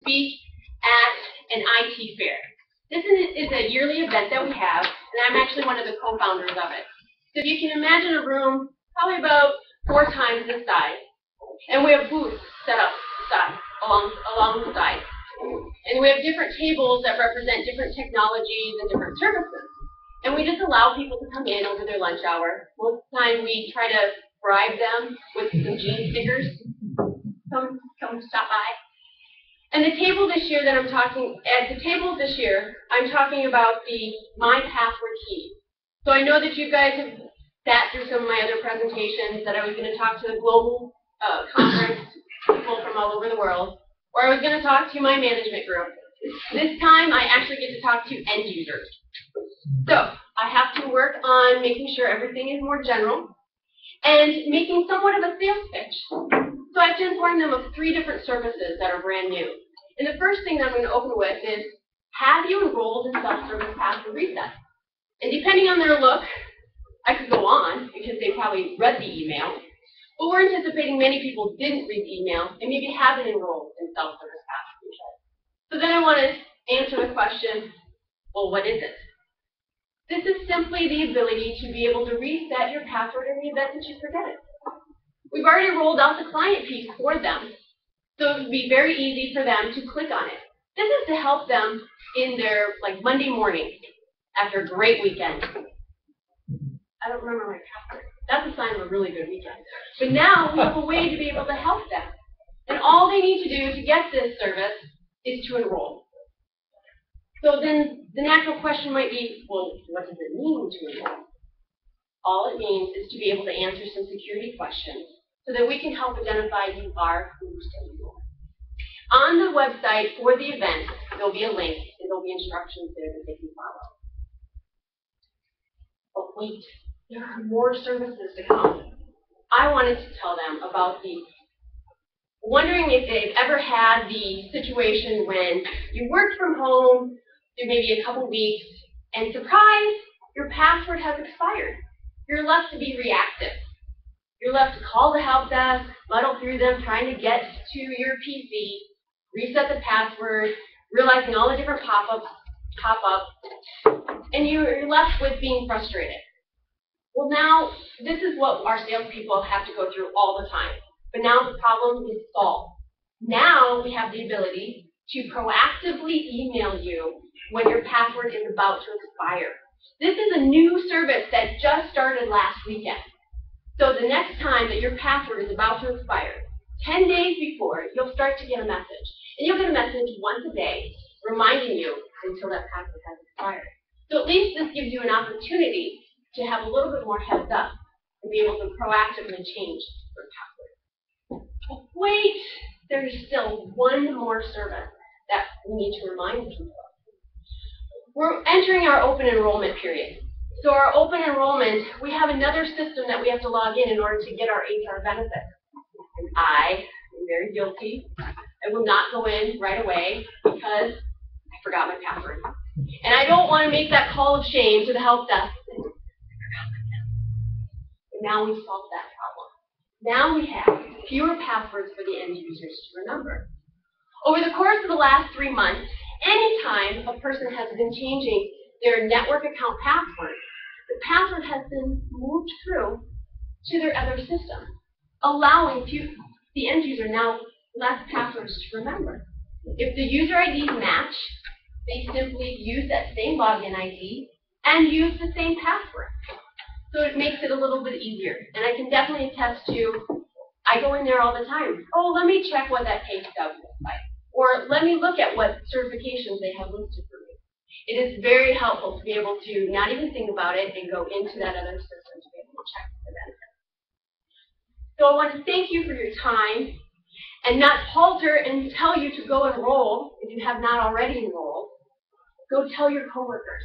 speak at an IT fair. This is a yearly event that we have, and I'm actually one of the co-founders of it. So if you can imagine a room probably about 4 times this size, and we have booths set up along the side. And we have different tables that represent different technologies and different services. And we just allow people to come in over their lunch hour. Most of the time we try to bribe them with some jean stickers. Come stop by. And the table this year I'm talking about the My Password key. So I know that you guys have sat through some of my other presentations that I was going to talk to the global conference, people from all over the world, or I was going to talk to my management group. This time I actually get to talk to end users. So I have to work on making sure everything is more general and making somewhat of a sales pitch. So I have to inform them of 3 different services that are brand new. And the first thing that I'm going to open with is, have you enrolled in self-service password reset? And depending on their look, I could go on because they probably read the email. But we're anticipating many people didn't read the email and maybe haven't enrolled in self-service password reset. So then I want to answer the question, well, what is it? This is simply the ability to be able to reset your password in the event that you forget it. We've already rolled out the client piece for them, so it would be very easy for them to click on it. This is to help them in their Monday morning after a great weekend. I don't remember my password. That's a sign of a really good weekend. But now we have a way to be able to help them. And all they need to do to get this service is to enroll. So then the natural question might be, well, what does it mean to enroll? All it means is to be able to answer some security questions so that we can help identify you are who you say you are. On the website for the event, there'll be a link and there'll be instructions there that they can follow. But wait, there are more services to come. I wanted to tell them about wondering if they've ever had the situation when you worked from home through maybe a couple weeks, and surprise, your password has expired. You're left to be reactive. You're left to call the help desk, muddle through them, trying to get to your PC, reset the password, realizing all the different pop-ups pop up, and you're left with being frustrated. Well, now, this is what our salespeople have to go through all the time. But now the problem is solved. Now we have the ability to proactively email you when your password is about to expire. This is a new service that just started last weekend. So the next time that your password is about to expire, 10 days before, you'll start to get a message. And you'll get a message once a day reminding you until that password has expired. So at least this gives you an opportunity to have a little bit more heads up and be able to proactively change your password. But wait, there's still one more service that we need to remind people of. We're entering our open enrollment period. So our open enrollment, we have another system that we have to log in order to get our HR benefits. And I am very guilty. I will not go in right away because I forgot my password. And I don't want to make that call of shame to the help desk. But now we've solved that problem. Now we have fewer passwords for the end users to remember. Over the course of the last 3 months, anytime a person has been changing their network account password, the password has been moved through to their other system, allowing the end user now less passwords to remember. If the user IDs match, they simply use that same login ID and use the same password. So it makes it a little bit easier. And I can definitely attest to, I go in there all the time. Oh, let me check what that page stub looks like. Or let me look at what certifications they have listed for me. It is very helpful to be able to not even think about it and go into that other system to be able to check the benefits. So I want to thank you for your time and not palter and tell you to go enroll if you have not already enrolled. Go tell your coworkers.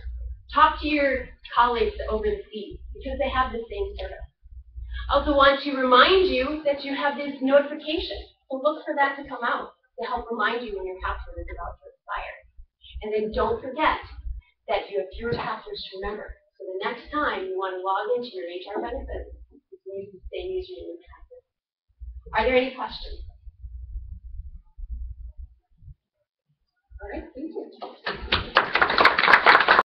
Talk to your colleagues over the seat because they have the same service. I also want to remind you that you have this notification. So look for that to come out to help remind you when your password is about to expire. And then don't forget that you have fewer passwords to remember. So the next time you want to log into your HR benefits, you can use the same username and password. Are there any questions? All right, thank you.